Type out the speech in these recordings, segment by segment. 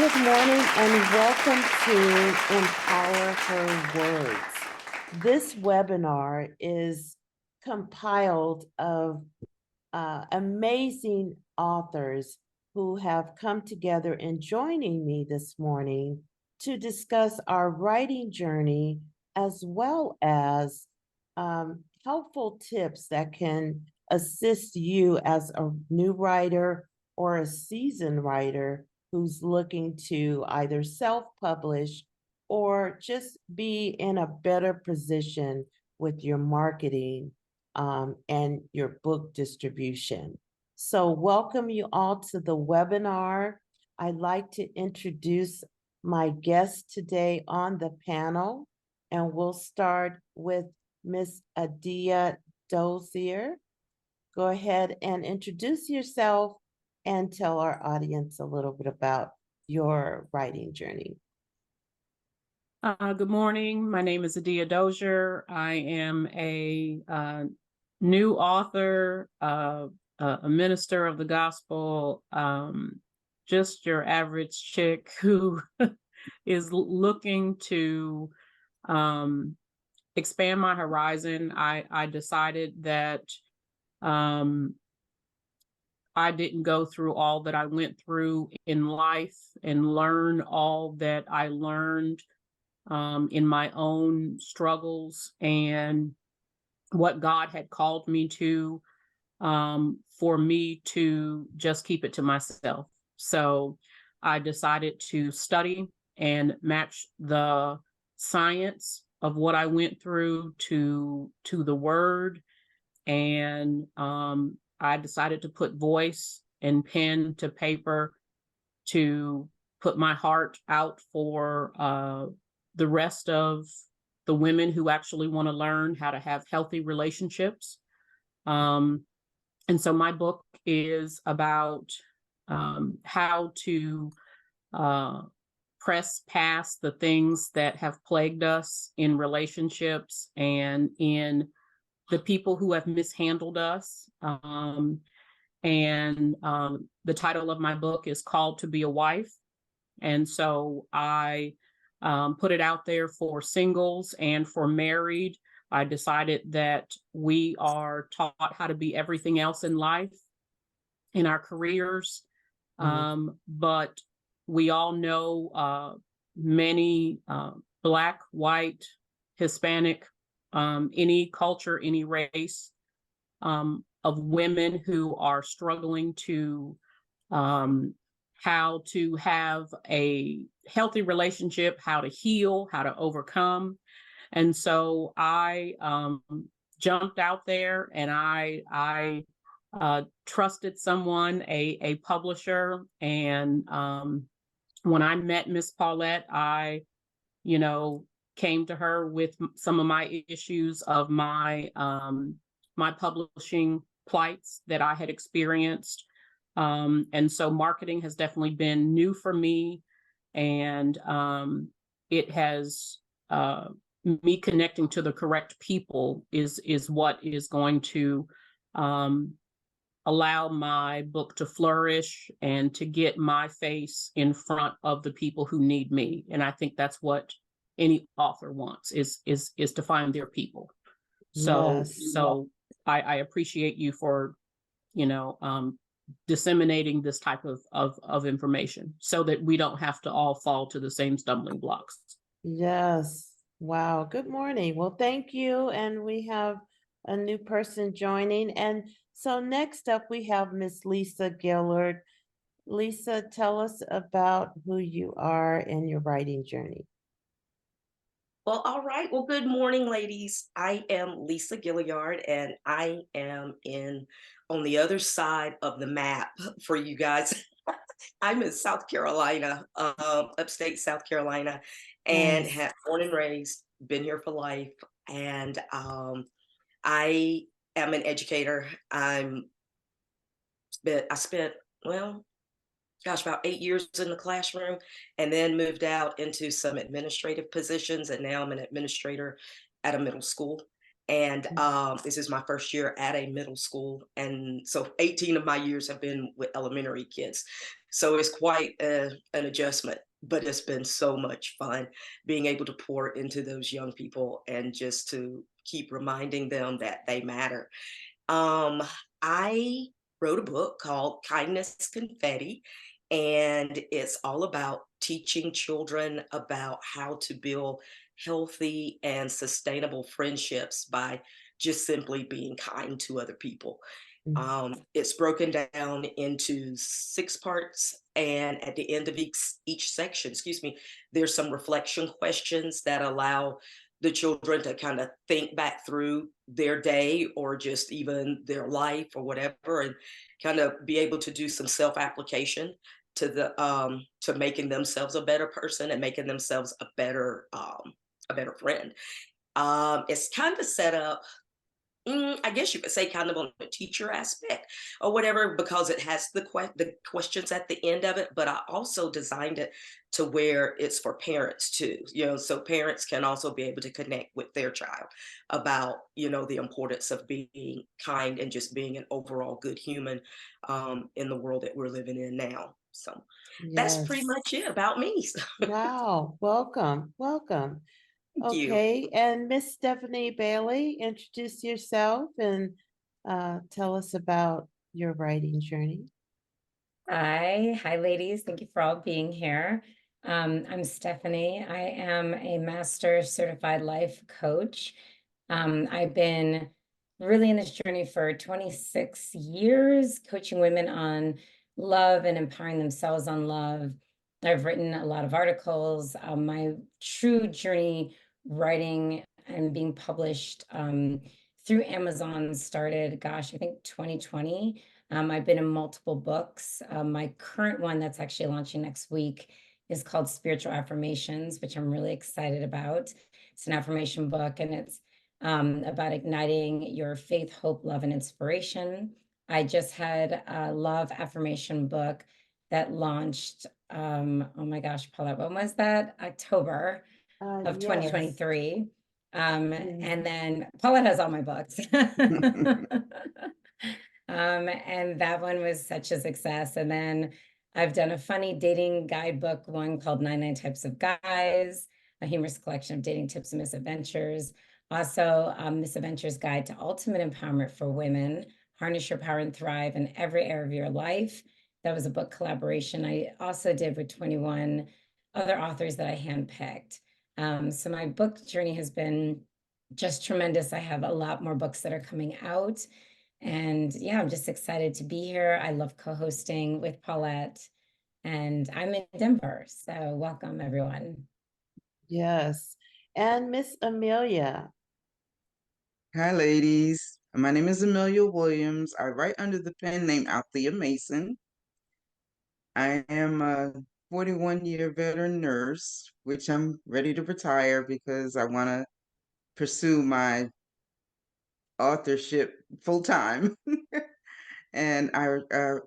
Good morning and welcome to Empower Her Words. This webinar is compiled of amazing authors who have come together and joining me this morning to discuss our writing journey as well as helpful tips that can assist you as a new writer or a seasoned writer who's looking to either self-publish or just be in a better position with your marketing and your book distribution. So welcome you all to the webinar. I'd like to introduce my guest today on the panel, and we'll start with Miss Adia Dozier. Go ahead and introduce yourself and tell our audience a little bit about your writing journey. Good morning. My name is Adia Dozier. I am a new author, a minister of the gospel, just your average chick who is looking to expand my horizon. I decided that I didn't go through all that I went through in life and learn all that I learned in my own struggles and what God had called me to, for me to just keep it to myself. So I decided to study and match the science of what I went through to the word. And I decided to put voice and pen to paper to put my heart out for the rest of the women who actually want to learn how to have healthy relationships. And so my book is about how to press past the things that have plagued us in relationships and in the people who have mishandled us. The title of my book is Called to Be a Wife. And so I put it out there for singles and for married. I decided that we are taught how to be everything else in life, in our careers. But we all know many Black, white, Hispanic, any culture, any race of women who are struggling to how to have a healthy relationship, how to heal, how to overcome. And so I jumped out there and I trusted someone, a publisher. And when I met Miss Paulette, I, came to her with some of my issues of my my publishing plights that I had experienced. And so marketing has definitely been new for me. And it has me connecting to the correct people is what is going to allow my book to flourish and to get my face in front of the people who need me. And I think that's what any author wants is to find their people. So Yes. so I appreciate you for disseminating this type of information so that we don't have to all fall to the same stumbling blocks. Yes. Wow. Good morning. Well, thank you. And we have a new person joining. And so next up, we have Miss Lisa Gillard. Lisa, tell us about who you are and your writing journey. Well, all right. Well, good morning, ladies. I am Lisa Gillard, and I am on the other side of the map for you guys. I'm in South Carolina, upstate South Carolina, and Nice. have born and raised, been here for life. And I am an educator. I spent, well, gosh, about 8 years in the classroom, and then moved out into some administrative positions. And now I'm an administrator at a middle school. And this is my first year at a middle school. And so 18 of my years have been with elementary kids. So it's quite an adjustment, but it's been so much fun being able to pour into those young people and just to keep reminding them that they matter. Um, I wrote a book called Kindness Confetti, and it's all about teaching children about how to build healthy and sustainable friendships by just simply being kind to other people. Mm. It's broken down into 6 parts, and at the end of each section, excuse me, there's some reflection questions that allow the children to kind of think back through their day or just even their life or whatever, and kind of be able to do some self-application to making themselves a better person and making themselves a better friend. It's kind of set up, I guess you could say, kind of on the teacher aspect or whatever, because it has the questions at the end of it. But I also designed it to where it's for parents too, so parents can also be able to connect with their child about, the importance of being kind and just being an overall good human in the world that we're living in now. So that's pretty Yes. much it about me. Wow. Welcome. Welcome. Thank you. Okay. And Miss Stephanie Bailey, introduce yourself and tell us about your writing journey. Hi, ladies. Thank you for all being here. I'm Stephanie. I am a master certified life coach. I've been really in this journey for 26 years, coaching women on love and empowering themselves on love. I've written a lot of articles. My true journey writing and being published through Amazon started, gosh, I think 2020. I've been in multiple books. My current one that's actually launching next week is called Spiritual Affirmations, which I'm really excited about. It's an affirmation book, and it's about igniting your faith, hope, love, and inspiration. I just had a love affirmation book that launched, oh my gosh, Paulette, when was that? October of Yes. 2023. Mm. And then Paulette has all my books. And that one was such a success. And then I've done a funny dating guidebook one called 99 Types of Guys, a humorous collection of dating tips and misadventures. Also, Misadventures Guide to Ultimate Empowerment for Women, Harness Your Power and Thrive in Every Area of Your Life. That was a book collaboration I also did with 21 other authors that I handpicked. So my book journey has been just tremendous. I have a lot more books that are coming out. And yeah, I'm just excited to be here. I love co-hosting with Paulette, and I'm in Denver. So welcome, everyone. Yes. And Miss Amelia. Hi, ladies. My name is Amelia Williams. I write under the pen name Althea Mason. I am a 41-year veteran nurse, which I'm ready to retire because I want to pursue my authorship full time. And I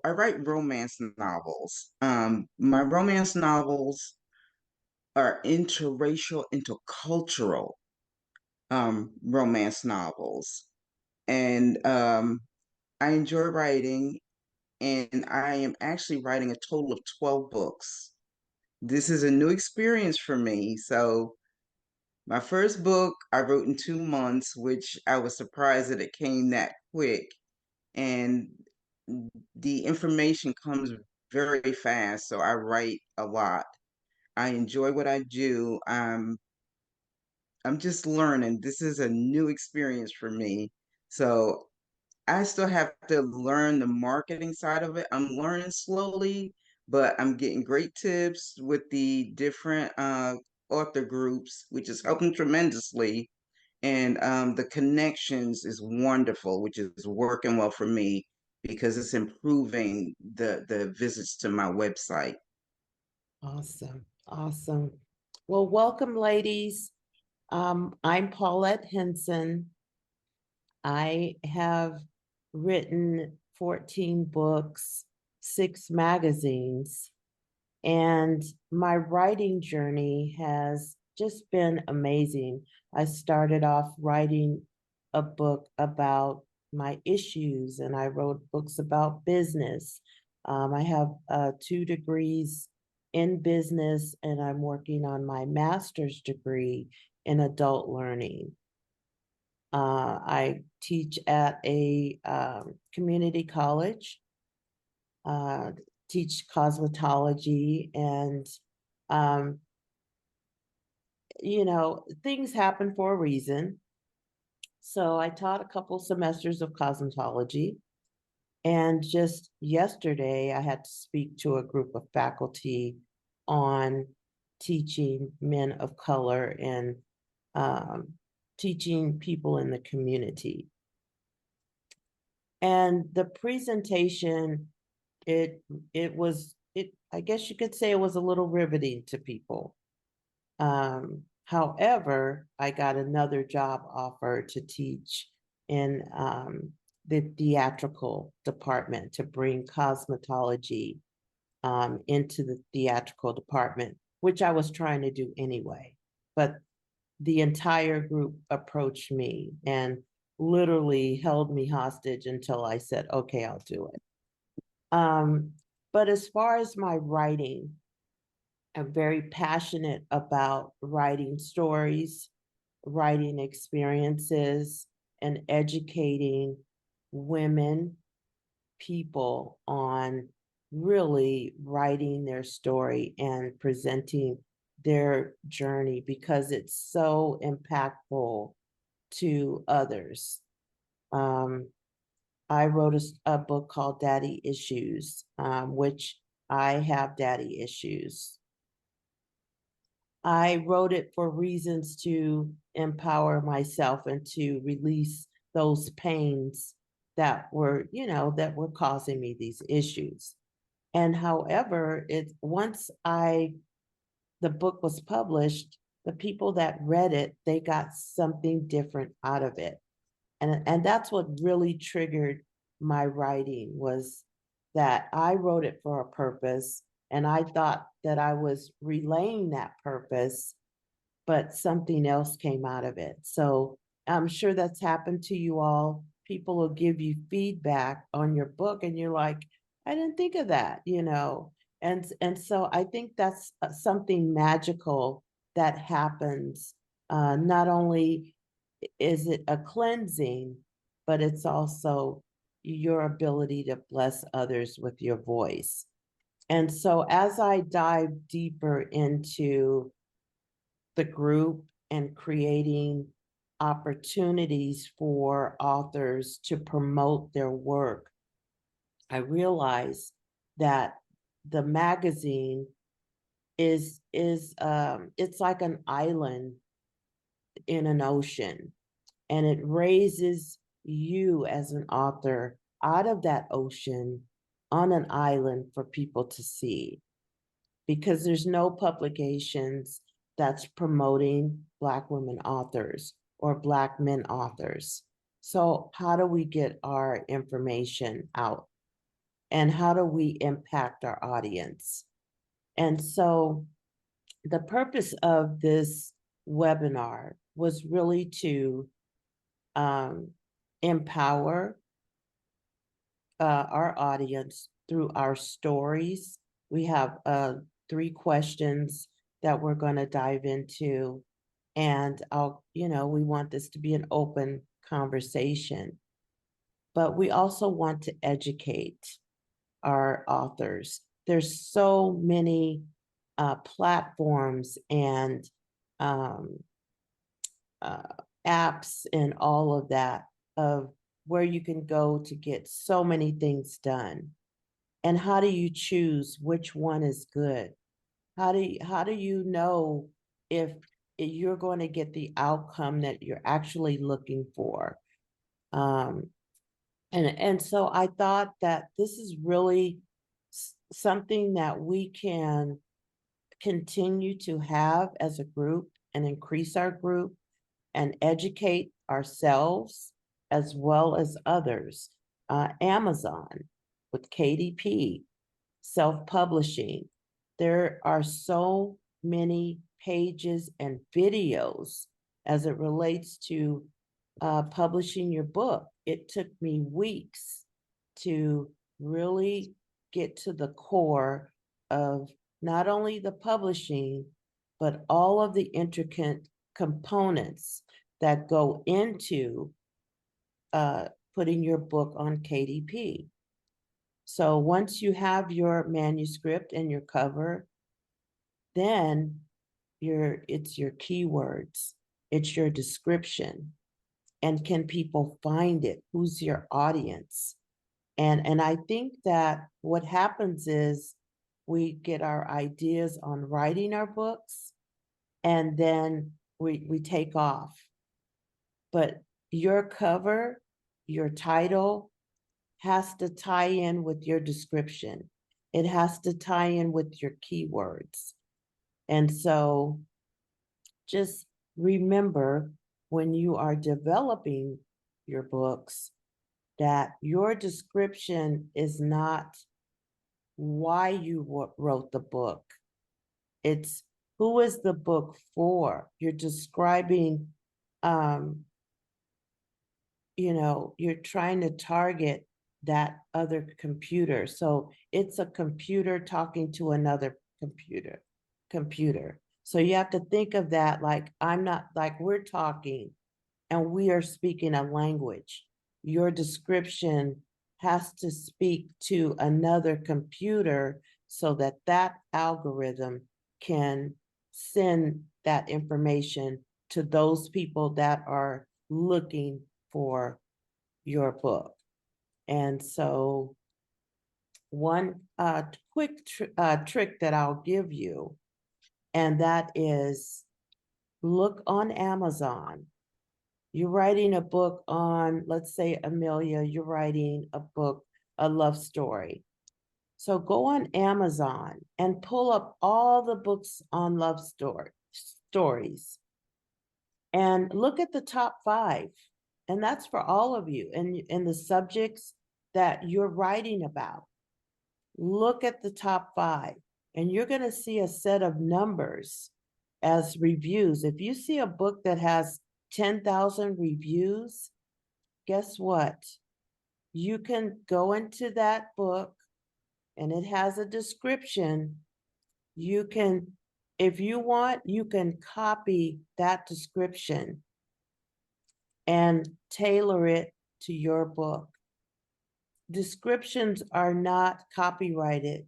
write romance novels. My romance novels are interracial, intercultural romance novels, and I enjoy writing. And I am actually writing a total of 12 books. This is a new experience for me. So, my first book I wrote in 2 months, which I was surprised that it came that quick. And the information comes very fast. So, I write a lot. I enjoy what I do. I'm just learning. This is a new experience for me. So, I still have to learn the marketing side of it. I'm learning slowly, but I'm getting great tips with the different author groups, which is helping tremendously. And the connections is wonderful, which is working well for me because it's improving the visits to my website. Awesome. Awesome. Well, welcome, ladies. I'm Paulette Henson. I have written 14 books, 6 magazines, and my writing journey has just been amazing. I started off writing a book about my issues, and I wrote books about business. I have 2 degrees in business, and I'm working on my master's degree in adult learning. I teach at a community college, teach cosmetology, and um, things happen for a reason. So I taught a couple semesters of cosmetology. And just yesterday, I had to speak to a group of faculty on teaching men of color and teaching people in the community. And the presentation, I guess you could say it was a little riveting to people. However, I got another job offer to teach in the theatrical department, to bring cosmetology into the theatrical department, which I was trying to do anyway. But the entire group approached me and literally held me hostage until I said, okay, I'll do it. But as far as my writing, I'm very passionate about writing stories, writing experiences, and educating women, people on really writing their story and presenting their journey, because it's so impactful to others. I wrote a book called Daddy Issues, which I have daddy issues. I wrote it for reasons to empower myself and to release those pains that were, that were causing me these issues. And however, once the book was published, the people that read it, they got something different out of it. And that's what really triggered my writing, was that I wrote it for a purpose, and I thought that I was relaying that purpose, but something else came out of it. So I'm sure that's happened to you all. People will give you feedback on your book, and you're like, I didn't think of that, And so I think that's something magical that happens. Not only is it a cleansing, but it's also your ability to bless others with your voice. And so as I dive deeper into the group and creating opportunities for authors to promote their work, I realized that the magazine is it's like an island in an ocean, and it raises you as an author out of that ocean on an island for people to see, because there's no publications that's promoting Black women authors or Black men authors. So how do we get our information out? And how do we impact our audience? And so the purpose of this webinar was really to empower our audience through our stories. We have 3 questions that we're going to dive into, and we want this to be an open conversation, but we also want to educate our authors. There's so many platforms and apps and all of that, of where you can go to get so many things done. And how do you choose which one is good? How do you know if you're going to get the outcome that you're actually looking for? And so I thought that this is really something that we can continue to have as a group and increase our group and educate ourselves as well as others. Amazon with KDP, self-publishing. There are so many pages and videos as it relates to publishing your book. It took me weeks to really get to the core of not only the publishing, but all of the intricate components that go into putting your book on KDP. So once you have your manuscript and your cover, then it's your keywords, it's your description, and can people find it? Who's your audience? And I think that what happens is we get our ideas on writing our books, and then we take off. But your cover, your title has to tie in with your description. It has to tie in with your keywords. And so just remember, when you are developing your books, that your description is not why you wrote the book. It's who is the book for. You're describing, you're trying to target that other computer. So it's a computer talking to another computer. So you have to think of that like we're talking and we are speaking a language. Your description has to speak to another computer so that that algorithm can send that information to those people that are looking for your book. And so one quick trick that I'll give you, and that is look on Amazon. You're writing a book on, let's say, Amelia, you're writing a book, a love story. So go on Amazon and pull up all the books on love stories and look at the top 5. And that's for all of you and the subjects that you're writing about. Look at the top 5 and you're going to see a set of numbers as reviews. If you see a book that has 10,000 reviews, guess what? You can go into that book and it has a description. You can, if you want, you can copy that description and tailor it to your book. Descriptions are not copyrighted.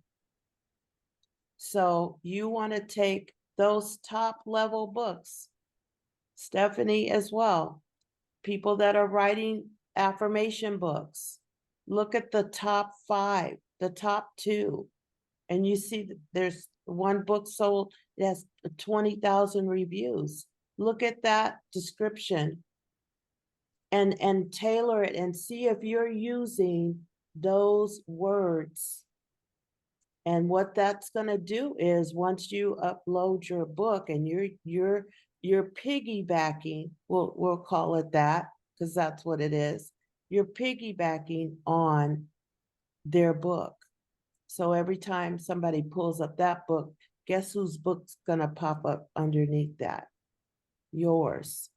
So you want to take those top level books, Stephanie as well, people that are writing affirmation books, look at the top 5, the top 2, and you see that there's one book sold that has 20,000 reviews. Look at that description and tailor it and see if you're using those words. And what that's going to do is once you upload your book and you're piggybacking, we'll call it that because that's what it is. You're piggybacking on their book. So every time somebody pulls up that book, guess whose book's going to pop up underneath that? Yours.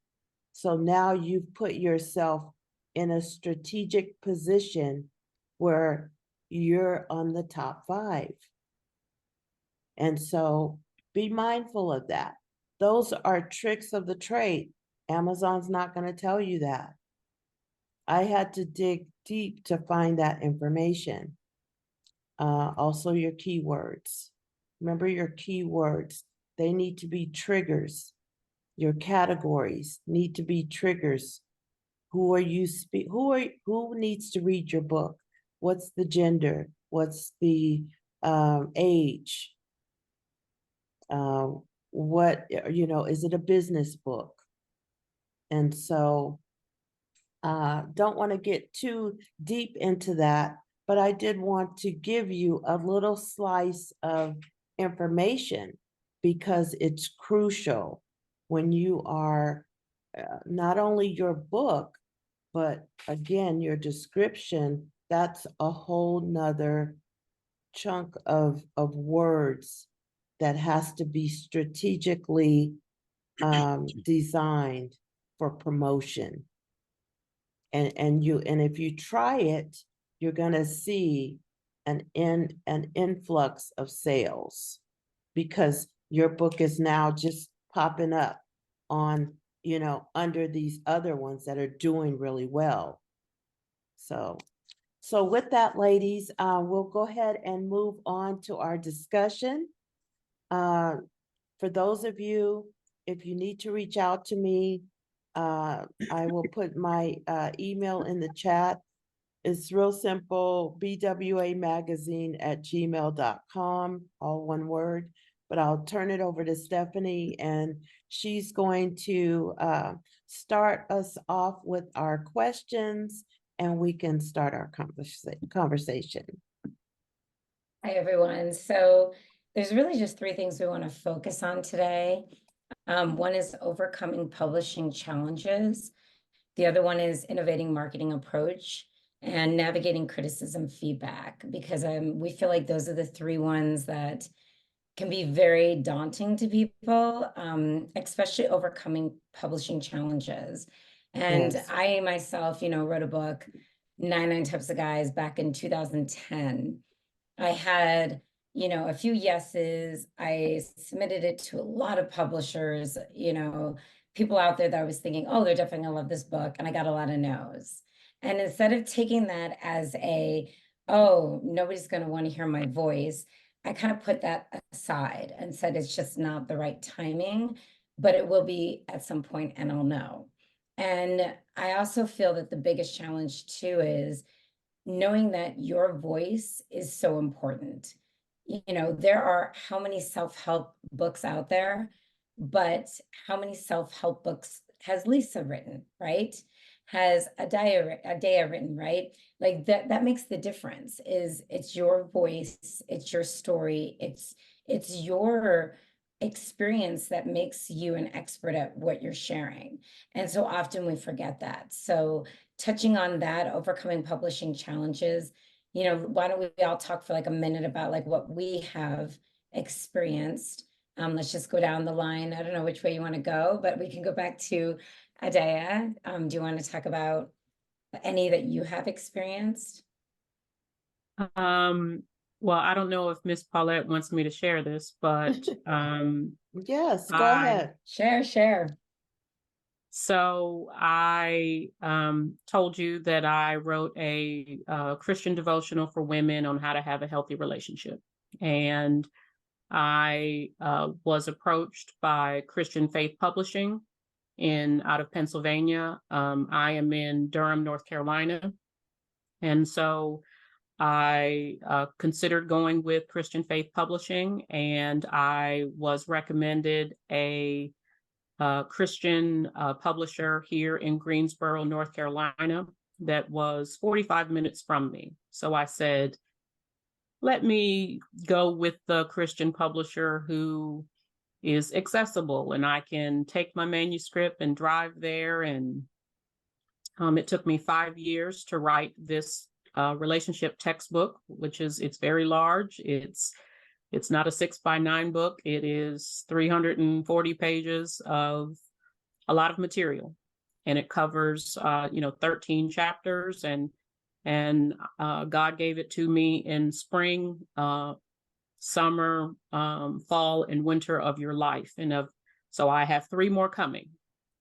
So now you've put yourself in a strategic position where you're on the top 5. And so be mindful of that. Those are tricks of the trade. Amazon's not going to tell you that. I had to dig deep to find that information. Also your keywords. Remember your keywords. They need to be triggers. Your categories need to be triggers. Who needs to read your book? What's the gender? What's the age? Is it a business book? And so don't want to get too deep into that, but I did want to give you a little slice of information because it's crucial when you are not only your book, but again, your description. That's a whole nother chunk of words that has to be strategically designed for promotion. And if you try it, you're gonna see an influx of sales because your book is now just popping up on, under these other ones that are doing really well. So with that, ladies, we'll go ahead and move on to our discussion. For those of you, if you need to reach out to me, I will put my email in the chat. It's real simple, bwamagazine@gmail.com, all one word. But I'll turn it over to Stephanie, and she's going to start us off with our questions, and we can start our conversation. Hi, everyone. So there's really just three things we want to focus on today. One is overcoming publishing challenges. The other one is innovating marketing approach and navigating criticism feedback, because we feel like those are the three ones that can be very daunting to people, especially overcoming publishing challenges. And Yes. I myself, wrote a book, 99 Types of Guys, back in 2010. I had, a few yeses. I submitted it to a lot of publishers, people out there that I was thinking, oh, they're definitely gonna love this book. And I got a lot of no's. And instead of taking that as oh, nobody's gonna want to hear my voice, I kind of put that aside and said, it's just not the right timing, but it will be at some point and I'll know. And I also feel that the biggest challenge too is knowing that your voice is so important. There are how many self-help books out there, but how many self-help books has Lisa written, right? Has Adia written, right? Like that makes the difference. It's your voice, it's your story, it's your experience that makes you an expert at what you're sharing. And so often we forget that. So touching on that, overcoming publishing challenges, why don't we all talk for like a minute about like what we have experienced. Let's just go down the line. I don't know which way you want to go, but we can go back to Adia. Do you want to talk about any that you have experienced? Well, I don't know if Miss Paulette wants me to share this, but yes, go ahead. Share. So I told you that I wrote a Christian devotional for women on how to have a healthy relationship. And I was approached by Christian Faith Publishing out of Pennsylvania. I am in Durham, North Carolina. And so I considered going with Christian Faith Publishing, and I was recommended a Christian publisher here in Greensboro, North Carolina, that was 45 minutes from me. So I said, let me go with the Christian publisher who is accessible, and I can take my manuscript and drive there. And it took me 5 years to write this relationship textbook, it's very large. It's not a 6x9 book. It is 340 pages of a lot of material, and it covers 13 chapters. And God gave it to me in spring, summer, fall, and winter of your life. So I have 3 more coming.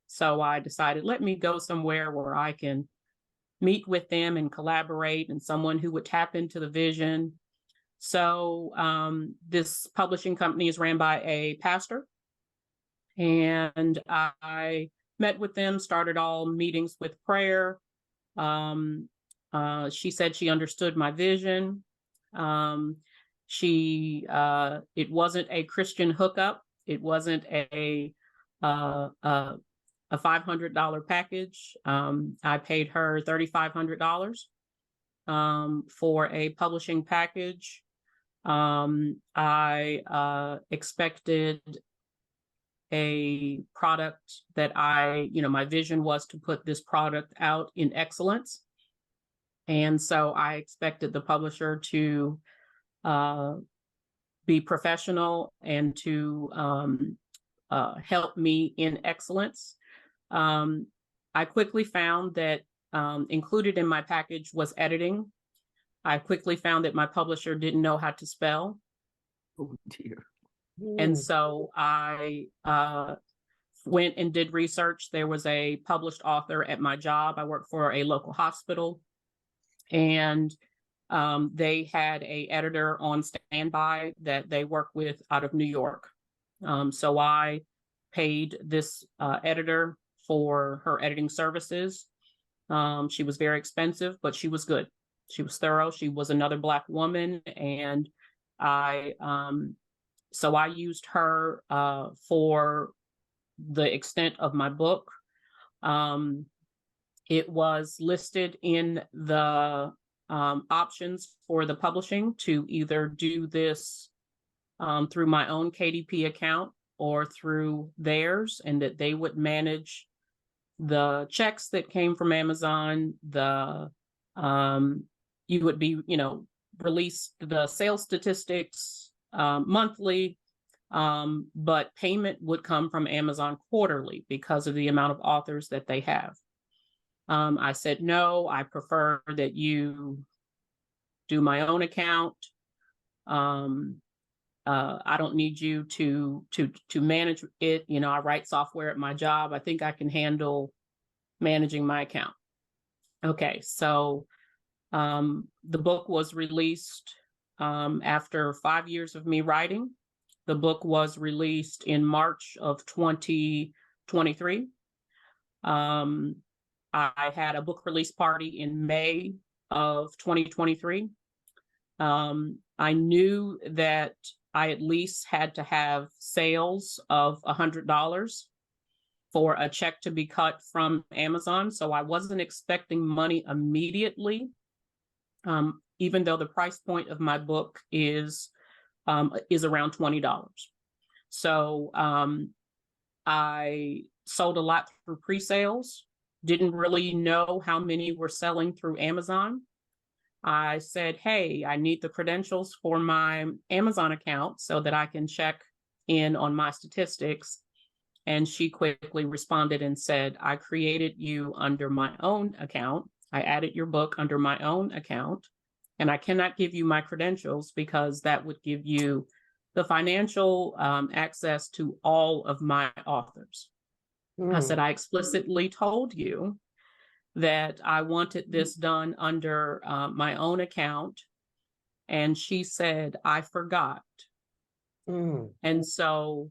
So I decided, let me go somewhere where I can meet with them and collaborate, and someone who would tap into the vision. So this publishing company is ran by a pastor, and I met with them, started all meetings with prayer. She said she understood my vision. It wasn't a Christian hookup. It wasn't a $500 package. I paid her $3,500 for a publishing package. I expected a product that my vision was to put this product out in excellence. And so I expected the publisher to be professional and to help me in excellence. I quickly found that included in my package was editing. I quickly found that my publisher didn't know how to spell. Oh dear. And Mm, so I went and did research. There was a published author at my job. I worked for a local hospital, and they had a editor on standby that they work with out of New York. So I paid this editor for her editing services. She was very expensive, but she was good. She was thorough. She was another Black woman, and so I used her for the extent of my book. It was listed in the options for the publishing to either do this through my own KDP account or through theirs, and that they would manage the checks that came from Amazon. You would be, release the sales statistics monthly, but payment would come from Amazon quarterly because of the amount of authors that they have. I said, no, I prefer that you do my own account. I don't need you to manage it. I write software at my job. I think I can handle managing my account. Okay, so the book was released after 5 years of me writing. The book was released in March of 2023. I had a book release party in May of 2023. I knew that I at least had to have sales of $100 for a check to be cut from Amazon. So I wasn't expecting money immediately, even though the price point of my book is around $20. So I sold a lot through pre-sales, didn't really know how many were selling through Amazon. I said, hey, I need the credentials for my Amazon account so that I can check in on my statistics. And she quickly responded and said, I created you under my own account. I added your book under my own account, and I cannot give you my credentials because that would give you the financial access to all of my authors. I said, I explicitly told you that I wanted this done under my own account. And she said, I forgot. And so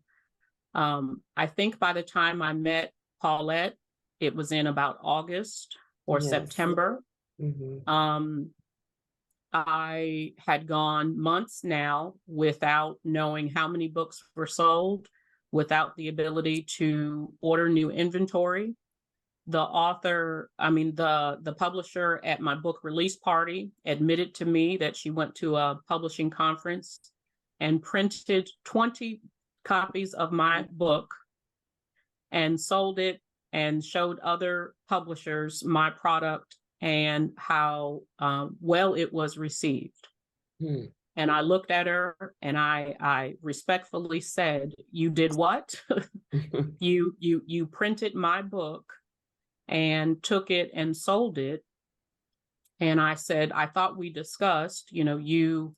I think by the time I met Paulette, it was in about August or Yes. September. Mhm. I had gone months now without knowing how many books were sold, without the ability to order new inventory. The publisher at my book release party admitted to me that she went to a publishing conference and printed 20 copies of my book and sold it and showed other publishers my product and how well it was received. And I looked at her and I respectfully said, you did what? You printed my book and took it and sold it. And I said, I thought we discussed, you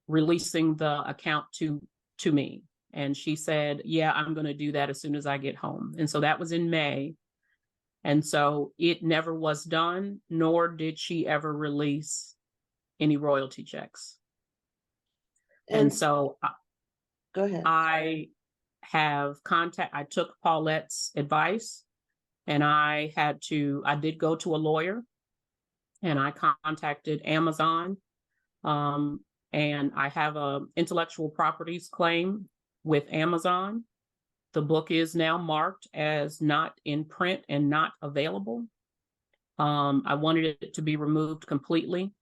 releasing the account to me. And she said, yeah, I'm going to do that as soon as I get home. And so that was in May. And so it never was done, nor did she ever release any royalty checks. And so go ahead. I took Paulette's advice, and I did go to a lawyer, and I contacted Amazon, and I have a intellectual properties claim with Amazon. The book is now marked as not in print and not available. I wanted it to be removed completely.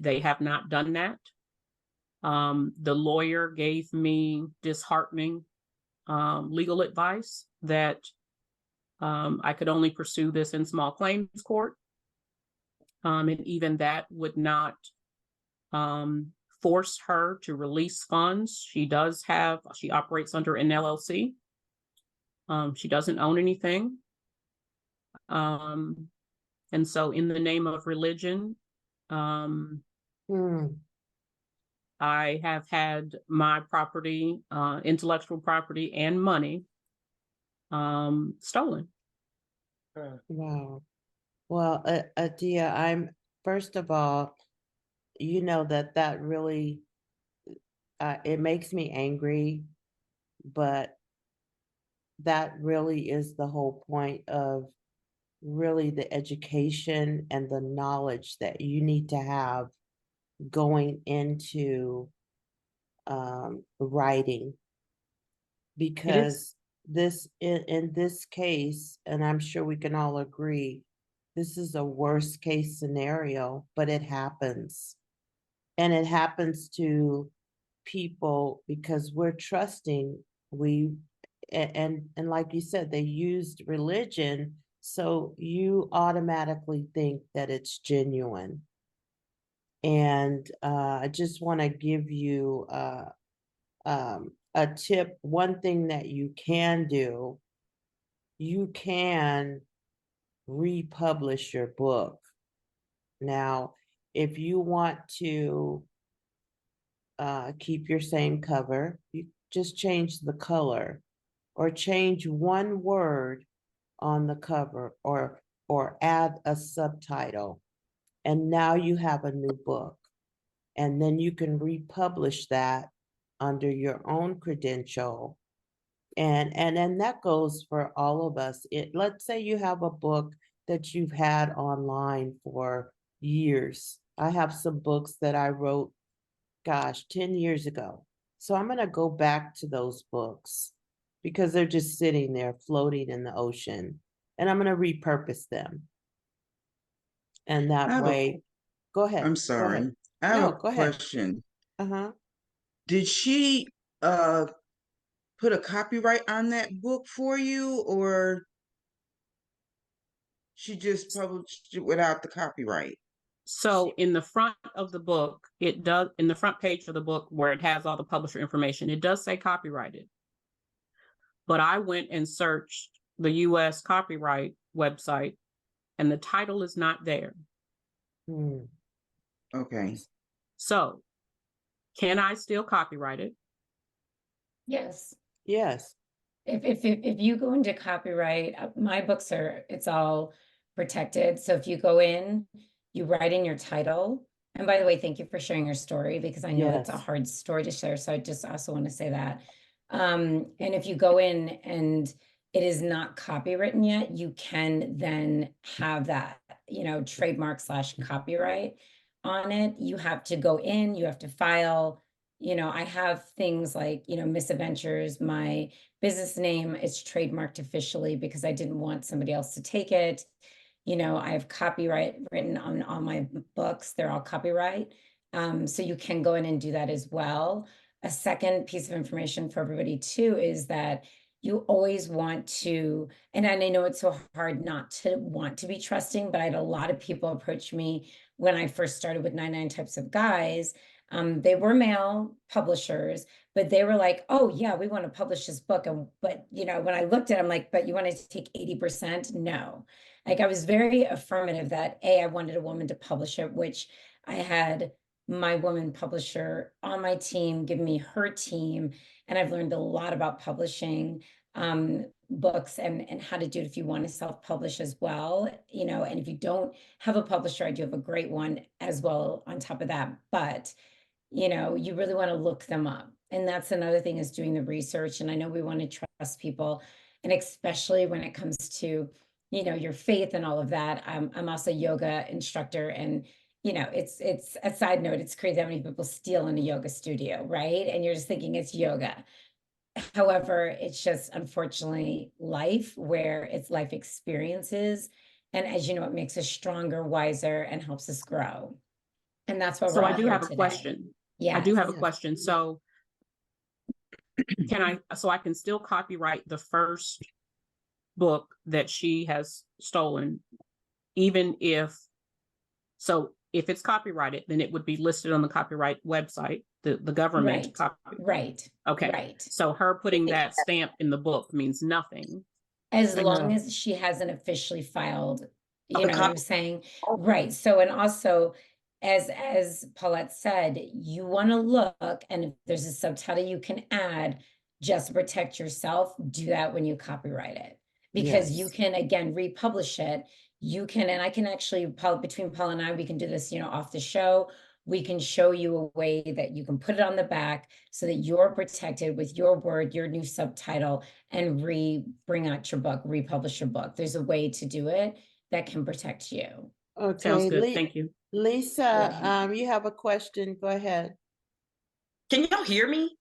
They have not done that. The lawyer gave me disheartening legal advice that I could only pursue this in small claims court. And even that would not force her to release funds. She operates under an LLC. She doesn't own anything. And so in the name of religion, Hmm. I have had my property, intellectual property and money, stolen. Wow. Well, Adia, first of all, you know that really, it makes me angry, but that really is the whole point of really the education and the knowledge that you need to have going into writing. Because in this case, and I'm sure we can all agree, this is a worst case scenario, but it happens. And it happens to people because we're trusting. And like you said, they used religion, so you automatically think that it's genuine. And I just want to give you a tip. One thing that you can do, you can republish your book. Now, if you want to keep your same cover, you just change the color or change one word on the cover or add a subtitle. And now you have a new book. And then you can republish that under your own credential. And then that goes for all of us. Let's say you have a book that you've had online for years. I have some books that I wrote, gosh, 10 years ago. So I'm going to go back to those books because they're just sitting there floating in the ocean, and I'm going to repurpose them. And I that have a, way, go ahead. I'm Go sorry. ahead. I have No, a go ahead. question. Uh-huh. Did she put a copyright on that book for you, or she just published it without the copyright? So in the front of the book, it does, in the front page of the book where it has all the publisher information, it does say copyrighted. But I went and searched the US copyright website and the title is not there. Hmm. Okay. So can I still copyright it? Yes. Yes. If you go into copyright, my books it's all protected. So if you go in, you write in your title. And by the way, thank you for sharing your story because I know it's a Yes. hard story to share. So I just also want to say that. And if you go in and it is not copywritten yet, you can then have that, trademark / copyright on it. You have to go in, you have to file. I have things like, Misadventures, my business name is trademarked officially because I didn't want somebody else to take it. I have copyright written on all my books. They're all copyright. So you can go in and do that as well. A second piece of information for everybody too is that you always want to, and I know it's so hard not to want to be trusting, but I had a lot of people approach me when I first started with 99 Types of Guys. They were male publishers, but they were like, oh yeah, we want to publish this book. But when I looked at it, I'm like, but you want to take 80%? No. Like I was very affirmative that I wanted a woman to publish it, which I had my woman publisher on my team give me her team. And I've learned a lot about publishing books and how to do it if you want to self-publish as well. And if you don't have a publisher, I do have a great one as well on top of that. But you really want to look them up. And that's another thing is doing the research. And I know we want to trust people. And especially when it comes to, your faith and all of that. I'm also a yoga instructor. And, it's a side note. It's crazy how many people steal in a yoga studio, right? And you're just thinking it's yoga. However, it's just unfortunately life where it's life experiences. And as you know, it makes us stronger, wiser, and helps us grow. And that's why we're So I all do here have a today. question. Yeah, I do have a Yes. question. So I can still copyright the first book that she has stolen, even if it's copyrighted, then it would be listed on the copyright website, the government right, copy. right, Okay. right. So her putting that stamp in the book means nothing. As long No. as she hasn't officially filed, you The know what I'm saying? Right. So, and also as Paulette said, you want to look, and if there's a subtitle you can add just to protect yourself, do that when you copyright it. Because you Yes. can, again, republish it. You can, and I can actually, between Paul and I, we can do this, off the show. We can show you a way that you can put it on the back so that you're protected with your word, your new subtitle, and bring out your book, republish your book. There's a way to do it that can protect you. Sounds Okay, good. Thank you. Lisa, you have a question. Go ahead. Can y'all hear me?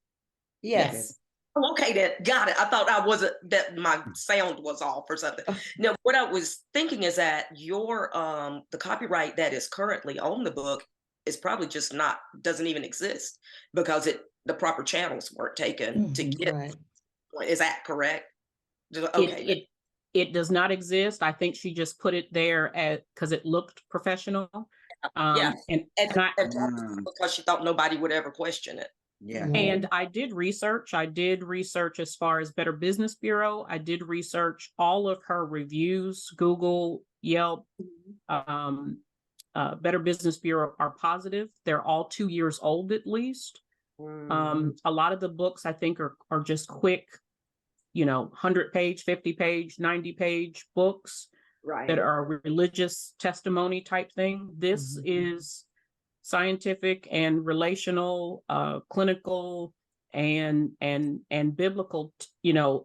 Yes. Oh, okay, then got it. I thought I wasn't, that my sound was off or something. No, what I was thinking is that your the copyright that is currently on the book is probably just doesn't even exist because the proper channels weren't taken to get. Right. Is that correct? Okay. It does not exist. I think she just put it there because it looked professional. Yeah. And Because she thought nobody would ever question it. Yeah. And I did research. As far as Better Business Bureau. I did research all of her reviews, Google, Yelp, Better Business Bureau are positive. They're all 2 years old at least. A lot of the books I think are just quick, 100-page, 50-page, 90-page books that are religious testimony type thing. This is scientific and relational, clinical and biblical.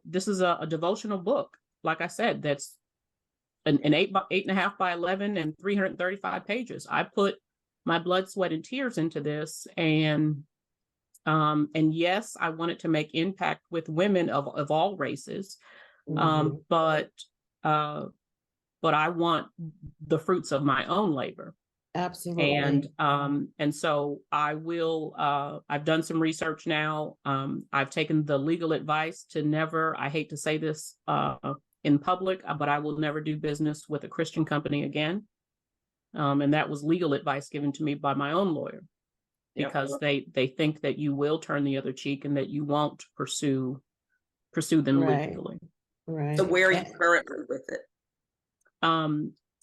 This is a devotional book. Like I said, that's an 8.5 by 11 and 335 pages. I put my blood, sweat, and tears into this, and yes, I wanted to make impact with women of all races, but I want the fruits of my own labor. Absolutely. And so I will, I've done some research now. I've taken the legal advice to never, I hate to say this in public, but I will never do business with a Christian company again. And that was legal advice given to me by my own lawyer, because they think that you will turn the other cheek and that you won't pursue them legally. Right. So where are you currently with it?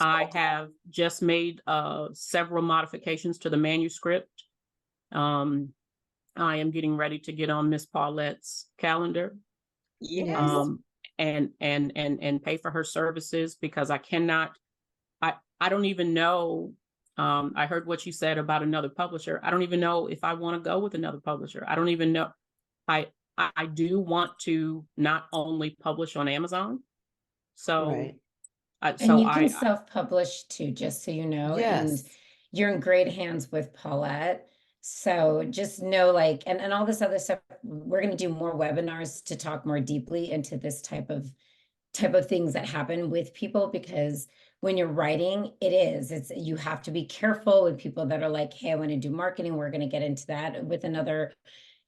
I have just made several modifications to the manuscript. I am getting ready to get on Miss Paulette's calendar. Yes. And pay for her services, because I cannot, I don't even know. I heard what you said about another publisher. I don't even know if I want to go with another publisher. I don't even know. I do want to not only publish on Amazon. So Right. And you can self-publish too, just so you know. Yes. And you're in great hands with Paulette. So just know, and all this other stuff, we're going to do more webinars to talk more deeply into this type of things that happen with people, because when you're writing, you have to be careful with people that are like, hey, I want to do marketing. We're going to get into that with another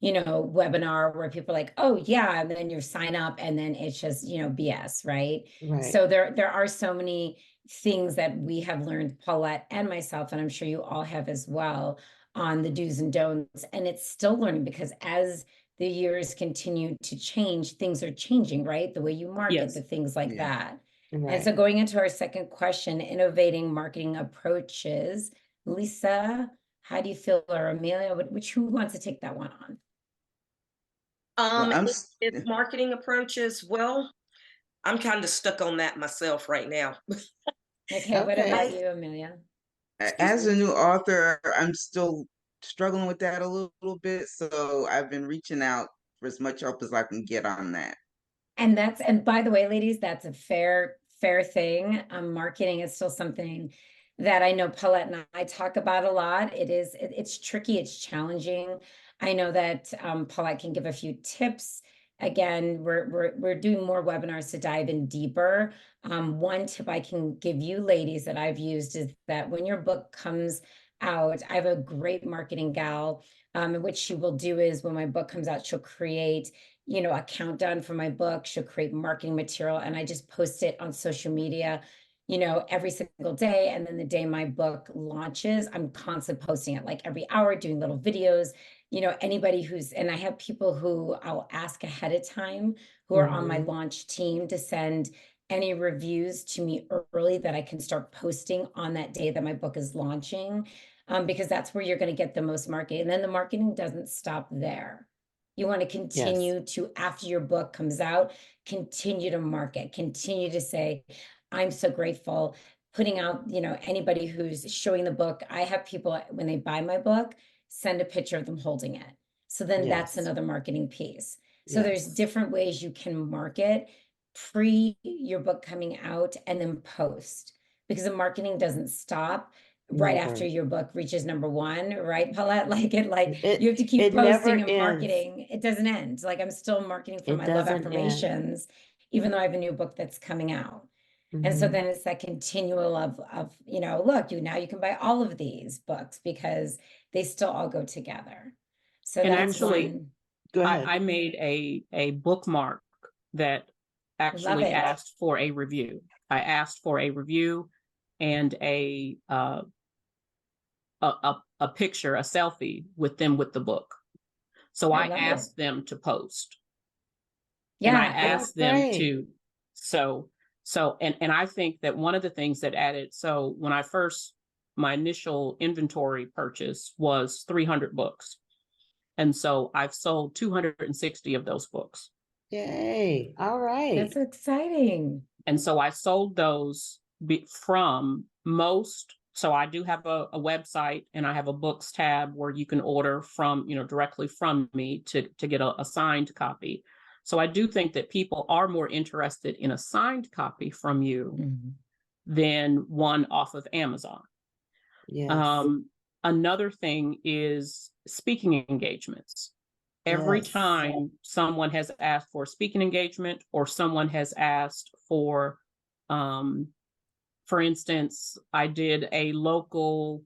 webinar, where people are like, oh yeah, and then you sign up and then it's just, BS, right? Right. So there are so many things that we have learned, Paulette and myself, and I'm sure you all have as well, on the do's and don'ts. And it's still learning, because as the years continue to change, things are changing, right? The way you market, the things like that. Right. And so going into our second question, innovating marketing approaches, Lisa, how do you feel, or Amelia, who wants to take that one on? It's marketing approaches. Well, I'm kind of stuck on that myself right now. Okay, what about you, Amelia? As a new author, I'm still struggling with that a little bit. So I've been reaching out for as much help as I can get on that. And by the way, ladies, that's a fair thing. Marketing is still something that I know Paulette and I talk about a lot. It's tricky, it's challenging. I know that Paulette can give a few tips. Again, we're doing more webinars to dive in deeper. One tip I can give you, ladies, that I've used is that when your book comes out, I have a great marketing gal, and what she will do is, when my book comes out, she'll create a countdown for my book. She'll create marketing material, and I just post it on social media, every single day. And then the day my book launches, I'm constantly posting it, like every hour, doing little videos. Anybody and I have people who I'll ask ahead of time, who are on my launch team, to send any reviews to me early, that I can start posting on that day that my book is launching. because that's where you're going to get the most marketing. And then the marketing doesn't stop there. You want to continue to, after your book comes out, continue to market, continue to say, I'm so grateful, putting out, anybody who's showing the book. I have people, when they buy my book, send a picture of them holding it. So then that's Yes. another marketing piece. So there's Yes. different ways you can market pre your book coming out and then post, because the marketing doesn't stop right after Never. your book reaches #1, right, Paulette? It You have to keep it never posting and ends. marketing. It doesn't end. Like, I'm still marketing for It my love doesn't end. affirmations, even though I have a new book that's coming out. And so Mhm. then it's that continual of look, now you can buy all of these books because they still all go together. So And that's actually, one. Go I ahead. made a bookmark that actually it. asked for a review. I asked for a review and a picture, a selfie with them with the book. So I love it. asked them to post. And I Yeah, asked them great. to, and I think that one of the things that added, so when my initial inventory purchase was 300 books. And so I've sold 260 of those books. Yay. All right. that's exciting. And so I sold those from most. So I do have a website, and I have a books tab where you can order from, directly from me to get a signed copy. So I do think that people are more interested in a signed copy from you than one off of Amazon. Yes. Another thing is speaking engagements. Every Yes. time someone has asked for a speaking engagement, or someone has asked for instance, I did a local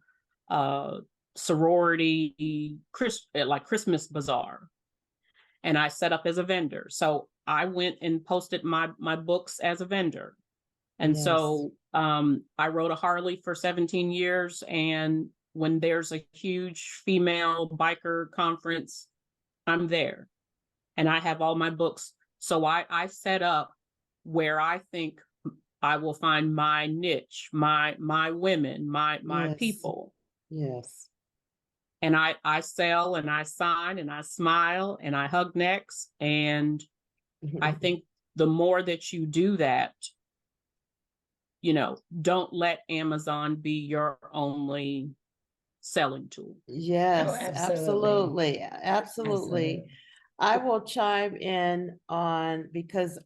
sorority Christmas bazaar, and I set up as a vendor. So I went and posted my books as a vendor. And Yes. so I rode a Harley for 17 years. And when there's a huge female biker conference, I'm there. And I have all my books. So I set up where I think I will find my niche, my women, my Yes. people. Yes. And I sell, and I sign, and I smile, and I hug necks. And I think the more that you do that, don't let Amazon be your only selling tool. Yes, absolutely. absolutely. I will chime in on, because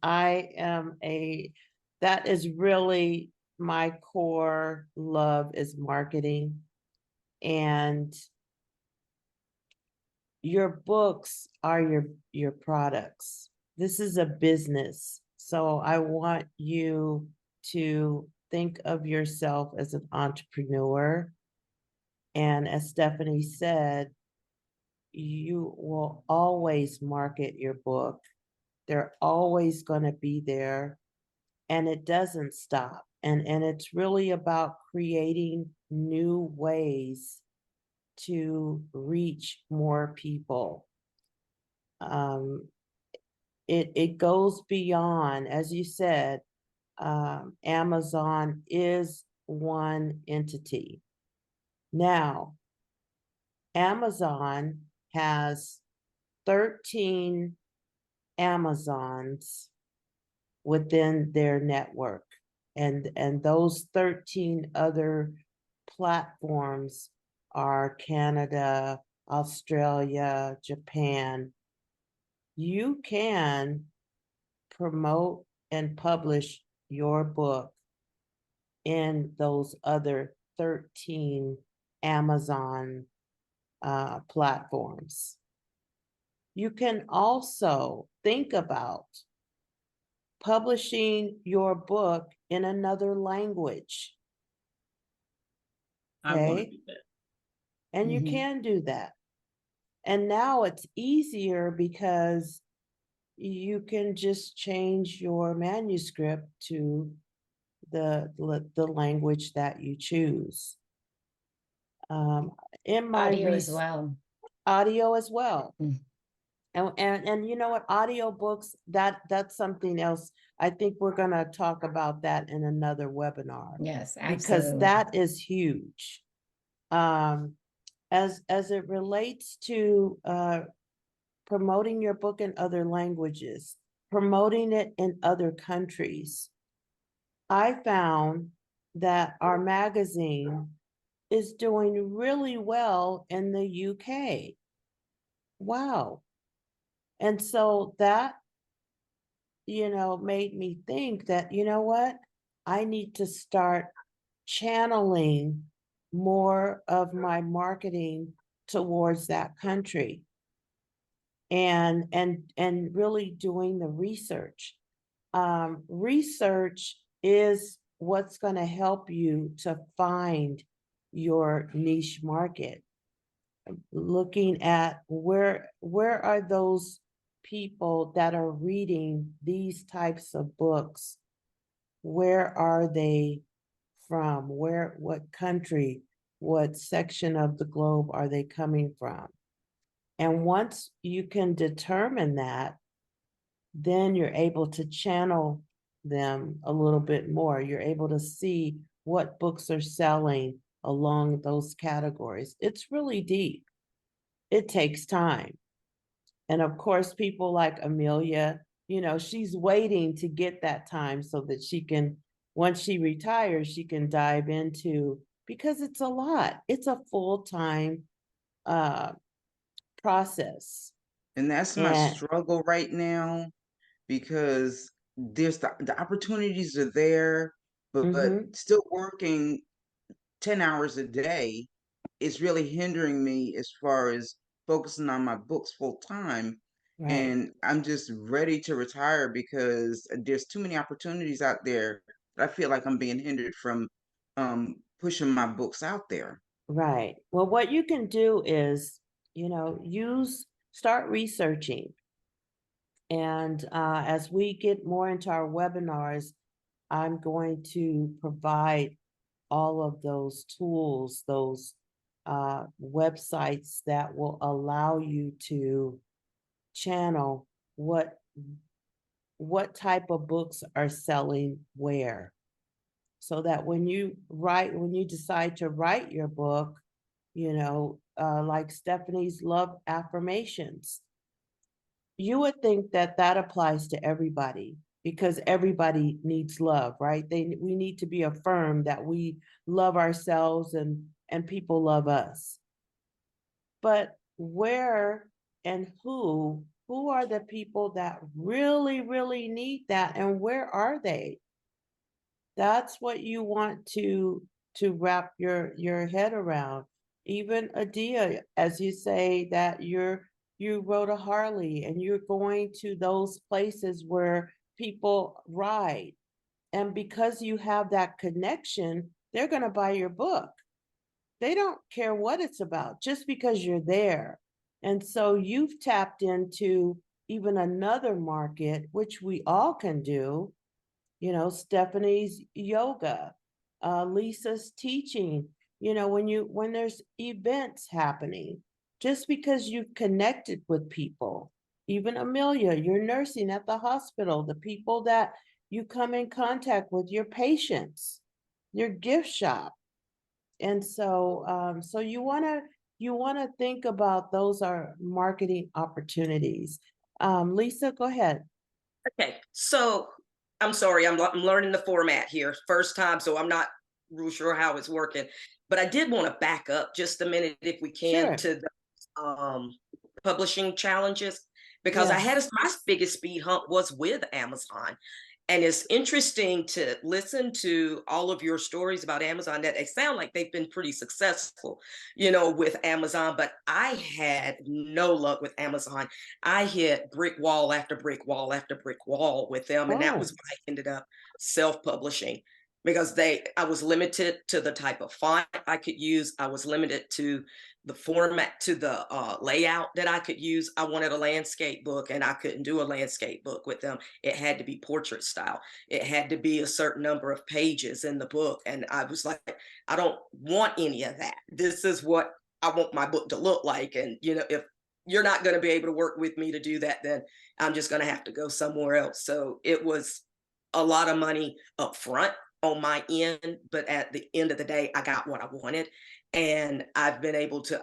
that is really my core love, is marketing. And your books are your products. This is a business. So I want you to think of yourself as an entrepreneur. And as Stephanie said, you will always market your book. They're always going to be there, and it doesn't stop. And it's really about creating new ways to reach more people. It goes beyond, as you said, Amazon is one entity. Now, Amazon has 13 Amazons within their network. And those 13 other platforms are Canada, Australia, Japan. You can promote and publish your book in those other 13 Amazon platforms. You can also think about publishing your book in another language. I want to Okay. do that. And you can do that. And now it's easier because you can just change your manuscript to the language that you choose. In my Audio as well. Audio as well. And you know what, audiobooks, that's something else. I think we're going to talk about that in another webinar. Yes, Because absolutely. that is huge. As it relates to promoting your book in other languages, promoting it in other countries, I found that our magazine is doing really well in the UK. Wow. And so that, made me think that, you know what? I need to start channeling more of my marketing towards that country and really doing the research. Research is what's going to help you to find your niche market. Looking at where are those people that are reading these types of books? Where are they from? What country, what section of the globe are they coming from? And once you can determine that, then you're able to channel them a little bit more. You're able to see what books are selling along those categories. It's really deep. It takes time. And of course, people like Amelia, she's waiting to get that time so that she can, once she retires, she can dive into, because it's a lot. It's a full-time process. And that's my And struggle right now, because there's the opportunities are there, but still working 10 hours a day is really hindering me as far as focusing on my books full time. right, And I'm just ready to retire because there's too many opportunities out there that I feel like I'm being hindered from pushing my books out there. right. Well, what you can do is, start researching. And as we get more into our webinars, I'm going to provide all of those tools, those websites that will allow you to channel what type of books are selling where, so that when you decide to write your book, like Stephanie's love affirmations, you would think that that applies to everybody, because everybody needs love, right? We need to be affirmed that we love ourselves and people love us. But where and who are the people that really, really need that, and where are they? That's what you want to wrap your head around. Even Adia, as you say that you rode a Harley and you're going to those places where people ride. And because you have that connection, they're going to buy your book. They don't care what it's about, just because you're there. And so you've tapped into even another market, which we all can do. Stephanie's yoga, Lisa's teaching, when there's events happening, just because you've connected with people. Even Amelia, you're nursing at the hospital, the people that you come in contact with, your patients, your gift shop. And so you want to think about those are marketing opportunities. Lisa, go ahead. Okay, so I'm sorry, I'm learning the format here, first time, so I'm not real sure how it's working. But I did want to back up just a minute, if we can, Sure. to the publishing challenges, because I had Yes. my biggest speed hump was with Amazon. And it's interesting to listen to all of your stories about Amazon, that they sound like they've been pretty successful, with Amazon, but I had no luck with Amazon. I hit brick wall after brick wall after brick wall with them. And that was Oh. when I ended up self-publishing, because I was limited to the type of font I could use. I was limited to the format, to the layout that I could use. I wanted a landscape book, and I couldn't do a landscape book with them. It had to be portrait style. It had to be a certain number of pages in the book. And I was like, I don't want any of that. This is what I want my book to look like. And, if you're not going to be able to work with me to do that, then I'm just going to have to go somewhere else. So it was a lot of money up front on my end, but at the end of the day, I got what I wanted. And I've been able to,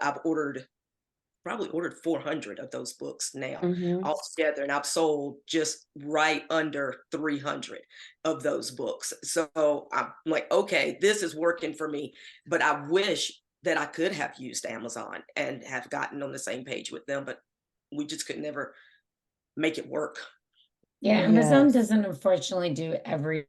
probably ordered 400 of those books now Mhm. altogether, and I've sold just right under 300 of those books. So I'm like, okay, this is working for me, but I wish that I could have used Amazon and have gotten on the same page with them, but we just could never make it work. Yeah, Amazon Yes. doesn't unfortunately do every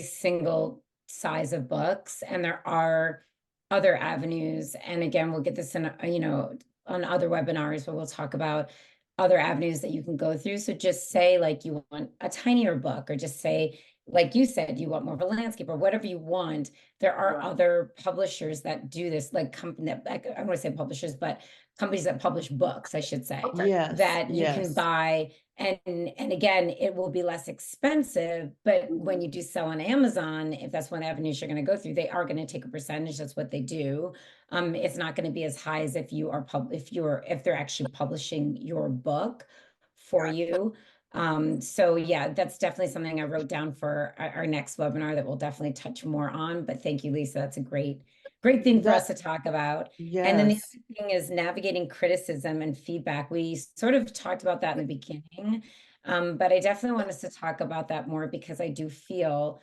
single size of books, and there are other avenues. And again, we'll get this in, on other webinars, but we'll talk about other avenues that you can go through. So just say like you want a tinier book, or just say, like you said, you want more of a landscape, or whatever you want. There are Right. other publishers that do this, like company that, like, I don't want to say publishers, but companies that publish books, I should say, Okay. Yes. that you can Yes. buy. And again, it will be less expensive, but when you do sell on Amazon, if that's one avenue you're going to go through, they are going to take a percentage. That's what they do. It's not going to be as high as if you are if they're actually publishing your book for Right. you. So yeah, that's definitely something I wrote down for our next webinar that we'll definitely touch more on. But thank you, Lisa. That's a great thing for us to talk about. And then the Yes. other thing is navigating criticism and feedback. We sort of talked about that in the beginning, but I definitely want us to talk about that more, because I do feel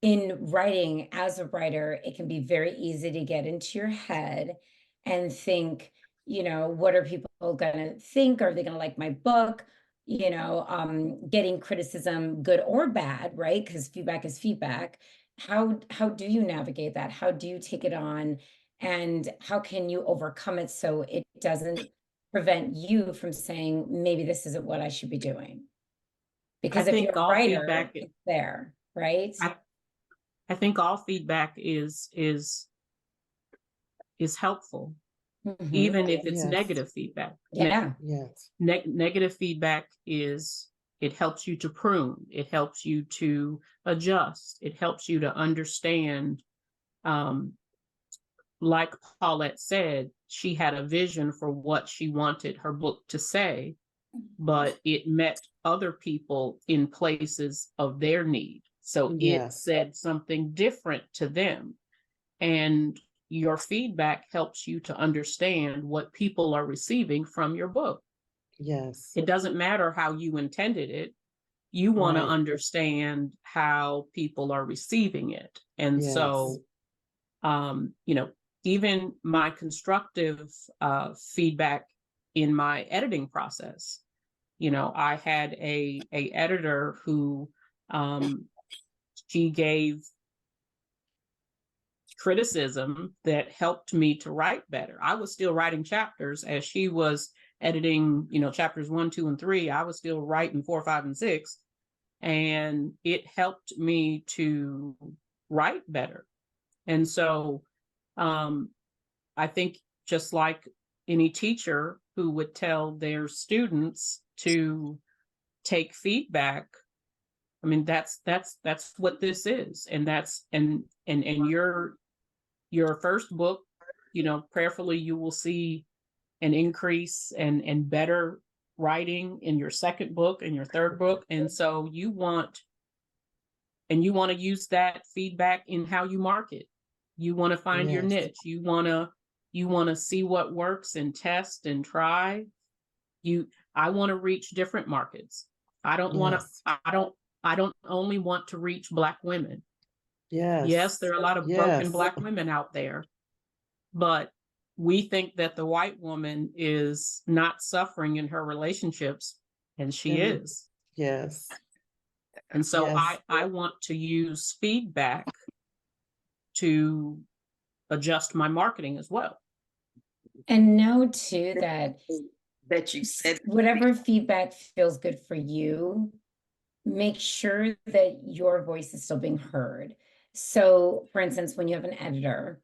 in writing, as a writer, it can be very easy to get into your head and think, what are people going to think? Are they going to like my book? Getting criticism, good or bad, right? Because feedback is feedback. How do you navigate that? How do you take it on? And how can you overcome it so it doesn't prevent you from saying, maybe this isn't what I should be doing? I Because if you're think a all writer, feedback, it's there, right? I think all feedback is helpful, Mhm. even if it's Yes. negative feedback. Yeah. Yes. Negative feedback it helps you to prune, it helps you to adjust, it helps you to understand. Like Paulette said, she had a vision for what she wanted her book to say, but it met other people in places of their need. So it Yes. said something different to them. And your feedback helps you to understand what people are receiving from your book. Yes. It doesn't matter how you intended it. You want to Right. understand how people are receiving it. And Yes. so, even my constructive feedback in my editing process, I had a editor who she gave criticism that helped me to write better. I was still writing chapters as she was editing, chapters 1, 2, and 3. I was still writing 4, 5, and 6. And it helped me to write better. And so I think just like any teacher who would tell their students to take feedback, I mean, that's what this is. And that's and your first book, prayerfully you will see an increase and better writing in your second book and your third book. And so you want to use that feedback in how you market. You want to find your Yes. niche. You want to see what works and test and try. I want to reach different markets. I don't want to Yes. I don't only want to reach Black women. Yes. Yes, there are a lot of broken Black women out there, but we think that the white woman is not suffering in her relationships, and she Mhm. is. Yes. And so Yes. I want to use feedback to adjust my marketing as well. And know too that That you said. whatever feedback feels good for you, make sure that your voice is still being heard. So for instance, when you have an editor,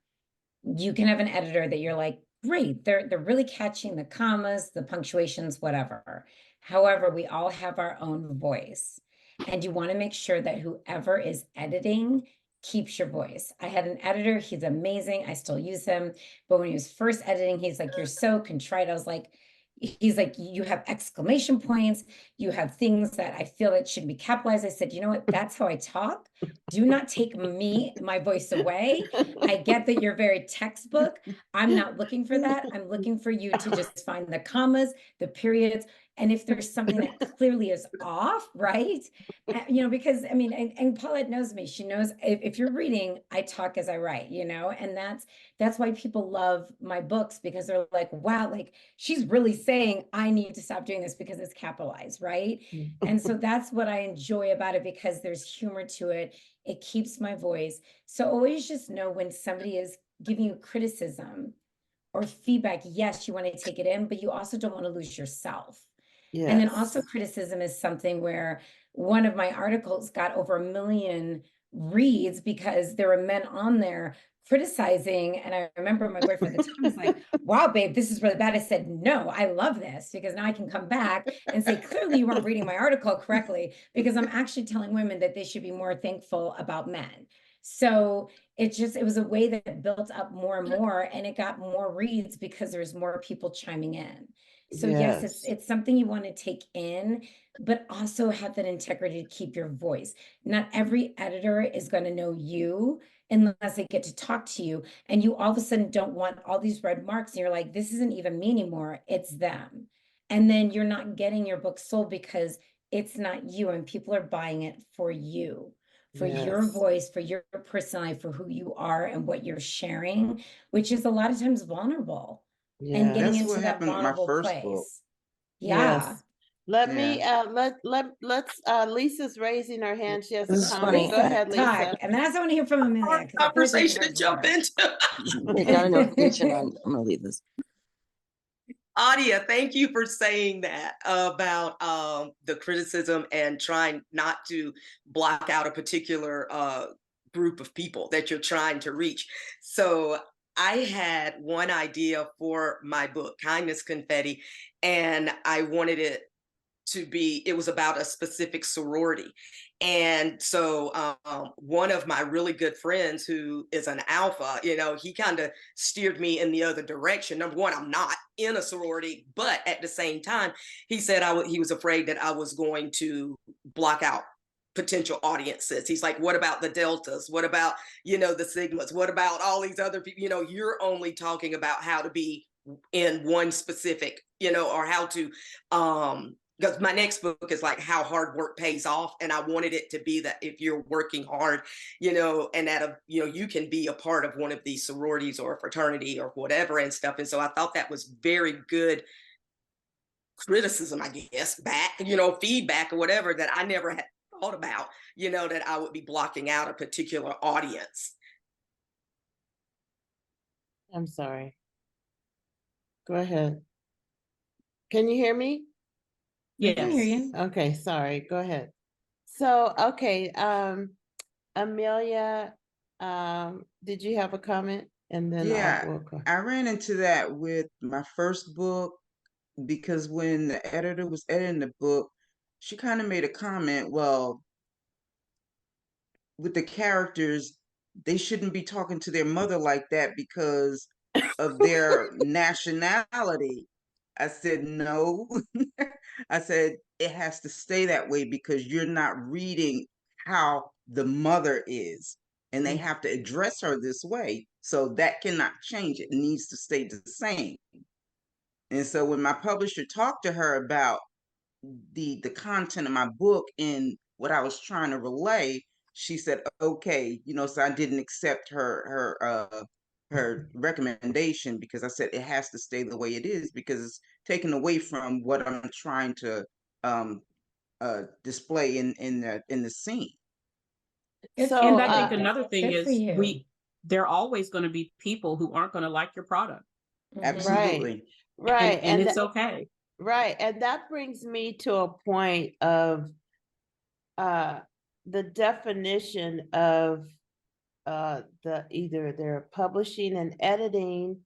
you can have an editor that you're like, great, they're really catching the commas, the punctuations, whatever. However, we all have our own voice, and you want to make sure that whoever is editing keeps your voice. I had an editor, he's amazing, I still use him, but when he was first editing, he's like, you're so contrite. I was like, he's like, you have exclamation points, you have things that I feel that should be capitalized. I said, you know what, that's how I talk. Do not take my voice away. I get that you're very textbook. I'm not looking for that. I'm looking for you to just find the commas, the periods, and if there's something that clearly is off, right? Because I mean, and Paulette knows me. She knows if you're reading, I talk as I write, and that's why people love my books, because they're like, wow, like she's really saying I need to stop doing this because it's capitalized, right? And so that's what I enjoy about it, because there's humor to it. It keeps my voice. So always just know when somebody is giving you criticism or feedback, yes, you want to take it in, but you also don't want to lose yourself. And then also Yes. criticism is something where one of my articles got over 1 million reads because there were men on there criticizing. And I remember my boyfriend at the time was like, wow, babe, this is really bad. I said, no, I love this, because now I can come back and say, clearly you weren't reading my article correctly, because I'm actually telling women that they should be more thankful about men. So it was a way that built up more and more, and it got more reads because there's more people chiming in. So yes, Yes. it's something you want to take in, but also have that integrity to keep your voice. Not every editor is going to know you unless they get to talk to you, and you all of a sudden don't want all these red marks, and you're like, this isn't even me anymore, it's them. And then you're not getting your book sold because it's not you, and people are buying it for you, for your Yes. voice, for your personality, for who you are and what you're sharing, which is a lot of times vulnerable, and Yeah. getting That's into what that happened with my vulnerable first book. place. Yeah. Yes. Let Yeah. me let's Lisa's raising her hand. She has This a is comment. funny. Go ahead, Talk. Lisa. And then I also want to hear from Amelia, Hard because I feel like we've conversation to heard from jump her. into. I got a notification. I'm gonna leave this. Adia, thank you for saying that about the criticism and trying not to block out a particular group of people that you're trying to reach. So I had one idea for my book, Kindness Confetti, and I wanted it was about a specific sorority. And so one of my really good friends, who is an alpha, he kind of steered me in the other direction. Number one, I'm not in a sorority, but at the same time, he said he was afraid that I was going to block out potential audiences. He's like, what about the deltas? What about, the sigmas? What about all these other people? You're only talking about how to be in one specific, or how to because my next book is like how hard work pays off, and I wanted it to be that if you're working hard, and that you can be a part of one of these sororities or a fraternity or whatever and stuff. And so I thought that was very good criticism, I guess, back, feedback or whatever, that I never had thought about, that I would be blocking out a particular audience. I'm sorry. Go ahead. Can you hear me? I can hear Yes. you. Okay, sorry. Go ahead. So, okay, Amelia, did you have a comment? And then Yeah, will go. I ran into that with my first book, because when the editor was editing the book, she kind of made a comment, well, with the characters, they shouldn't be talking to their mother like that because of their nationality. I said, no. I said, it has to stay that way because you're not reading how the mother is. And they have to address her this way. So that cannot change. It needs to stay the same. And so when my publisher talked to her about the content of my book and what I was trying to relay, she said, okay, so I didn't accept her recommendation, because I said it has to stay the way it is, because it's taken away from what I'm trying to display in the scene. Good for So, And you. I think another thing Good for is you. there are always going to be people who aren't going to like your product. Mhm. Absolutely. right, And and it's okay. right, and that brings me to a point of the definition of either their publishing and editing,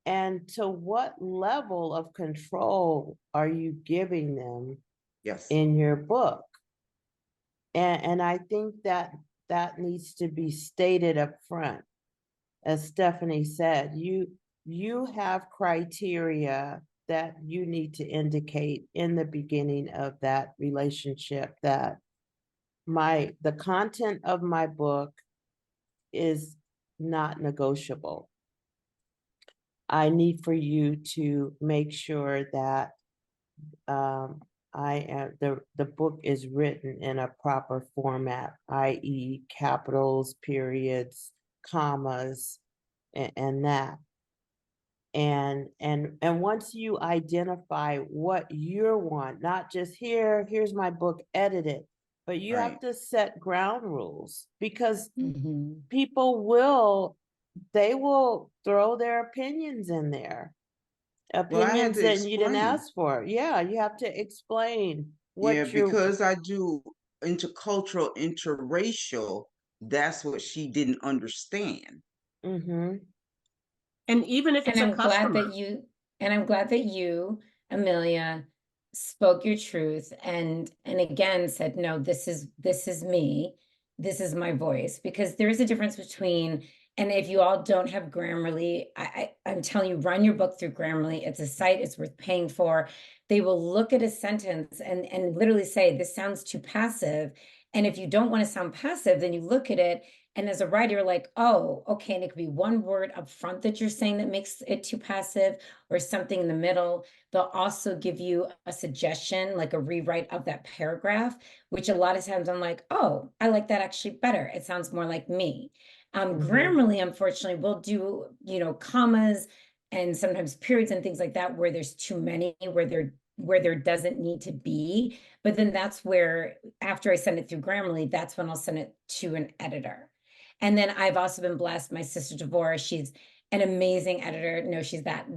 and to what level of control are you giving them Yes. in your book? And I think that needs to be stated up front. As Stephanie said, you have criteria that you need to indicate in the beginning of that relationship that the content of my book is not negotiable. I need for you to make sure that the book is written in a proper format, i.e. capitals, periods, commas, and that. And once you identify what you want, not just here's my book, edit it, but you have Right. to set ground rules, because Mhm. people they will throw their opinions in there. Well, I had Opinions to that you didn't explain. ask for. Yeah, you have to explain Yeah, what you're. because I do intercultural, interracial, that's what she didn't understand. Mm-hmm. And even if And it's a I'm glad customer, that you, Amelia, spoke your truth and again said, no, this is me. This is my voice. Because there is a difference between, and if you all don't have Grammarly, I'm telling you, run your book through Grammarly. It's a site, it's worth paying for. They will look at a sentence and literally say, this sounds too passive. And if you don't want to sound passive, then you look at it, and as a writer, you're like, oh, okay, and it could be one word up front that you're saying that makes it too passive, or something in the middle. They'll also give you a suggestion, like a rewrite of that paragraph, which a lot of times I'm like, oh, I like that actually better. It sounds more like me. Mm-hmm. Grammarly, unfortunately, will do, commas and sometimes periods and things like that where there's too many, where there doesn't need to be. But then that's where, after I send it through Grammarly, that's when I'll send it to an editor. And then I've also been blessed. My sister Devorah, she's an amazing editor. No,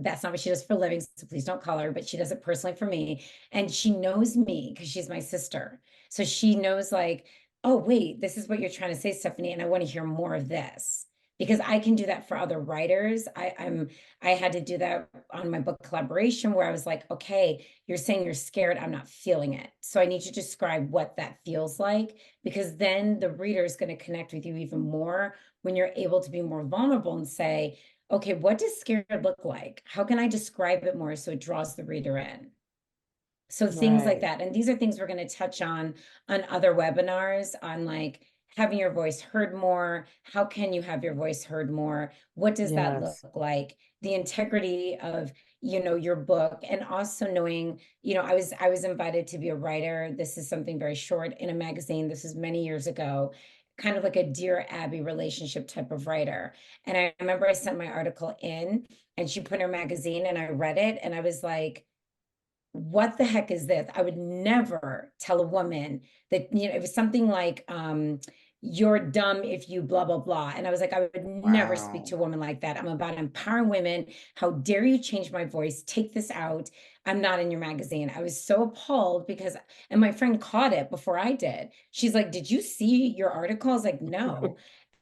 that's not what she does for a living, so please don't call her, but she does it personally for me. And she knows me because she's my sister. So she knows, like, oh, wait, this is what you're trying to say, Stephanie, and I want to hear more of this. Because I can do that for other writers. I had to do that on my book Collaboration, where I was like, okay, you're saying you're scared, I'm not feeling it. So I need you to describe what that feels like, because then the reader is going to connect with you even more when you're able to be more vulnerable and say, okay, what does scared look like? How can I describe it more so it draws the reader in? So things like Right. that. And these are things we're going to touch on other webinars, on like having your voice heard more. How can you have your voice heard more? What does that look Yes. like? The integrity of, your book, and also knowing, I was invited to be a writer. This is something very short in a magazine. This is many years ago, kind of like a Dear Abby relationship type of writer. And I remember I sent my article in, and she put her magazine, and I read it, and I was like, what the heck is this? I would never tell a woman that, it was something like, you're dumb if you blah, blah, blah. And I was like, I would never speak Wow. to a woman like that. I'm about empowering women. How dare you change my voice? Take this out. I'm not in your magazine. I was so appalled because, and my friend caught it before I did. She's like, did you see your article? I was like, no.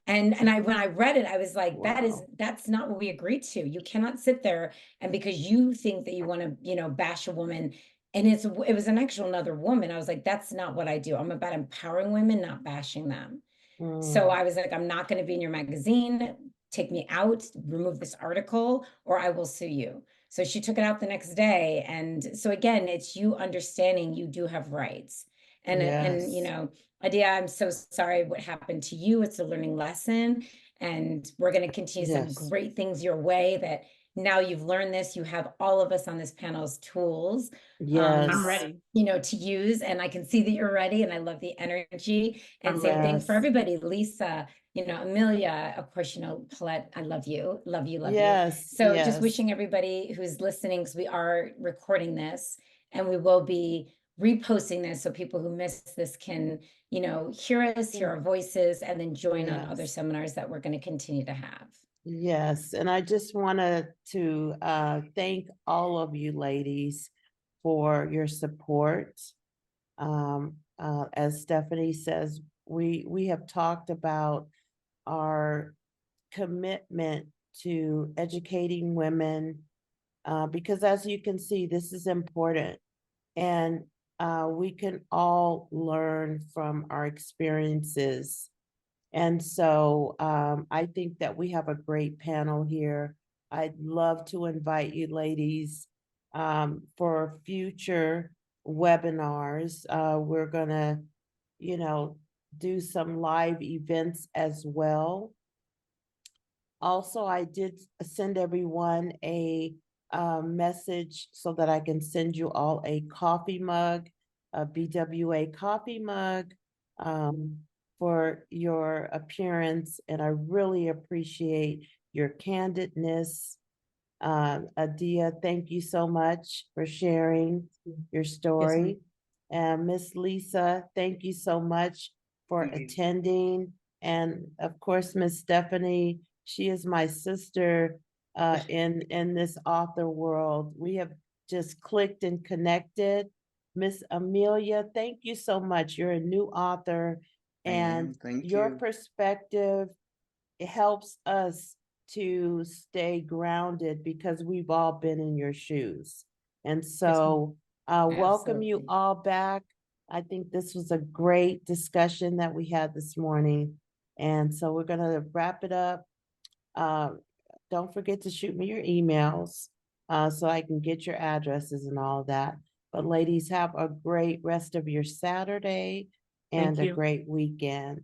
And when I read it, I was like, Wow. that's not what we agreed to. You cannot sit there, and because you think that you want to, bash a woman, and it was an actual another woman. I was like, that's not what I do. I'm about empowering women, not bashing them. So Mm. I was like, I'm not going to be in your magazine. Take me out, remove this article, or I will sue you. So she took it out the next day. And so again, it's you understanding you do have rights. And Yes. Adia, I'm so sorry what happened to you. It's a learning lesson. And we're going to continue to send Yes. great things your way, that now you've learned this. You have all of us on this panel's tools, I'm Yes. ready. to use. And I can see that you're ready, and I love the energy. And I'm same ready. thing for Yes. everybody. Lisa, Amelia, of course, Paulette, I love you, love you, love you. Yes. So just Yes. wishing everybody who's listening, because we are recording this, and we will be reposting this, so people who missed this can, hear us, hear our voices, and then join on other Yes. seminars that we're going to continue to have. Yes. And I just wanted to thank all of you ladies for your support. As Stephanie says, we have talked about our commitment to educating women, because as you can see, this is important, and we can all learn from our experiences. And so I think that we have a great panel here. I'd love to invite you ladies for future webinars. We're gonna, do some live events as well. Also, I did send everyone a message so that I can send you all a coffee mug, a BWA coffee mug, for your appearance. And I really appreciate your candidness. Adia, thank you so much for sharing your story. And Miss Lisa, thank you so much for Thank you. attending. And of course, Miss Stephanie, she is my sister in this author world. We have just clicked and connected. Miss Amelia, thank you so much. You're a new author, and Thank your you. perspective, it helps us to stay grounded because we've all been in your shoes. And so welcome you Absolutely. all back. I think this was a great discussion that we had this morning. And so we're gonna wrap it up. Don't forget to shoot me your emails so I can get your addresses and all that. But ladies, have a great rest of your Saturday and Thank a you. great weekend.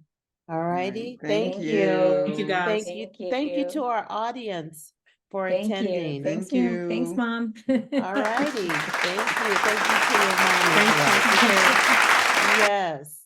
All right, righty. thank Thank you. you. Thank you, guys. Thank you to our audience for Thank you. attending. Thanks, Thank ma'am. Thanks, you. Mom. All righty. Thank you. Thank you to your mom as Thank well. you. Yes.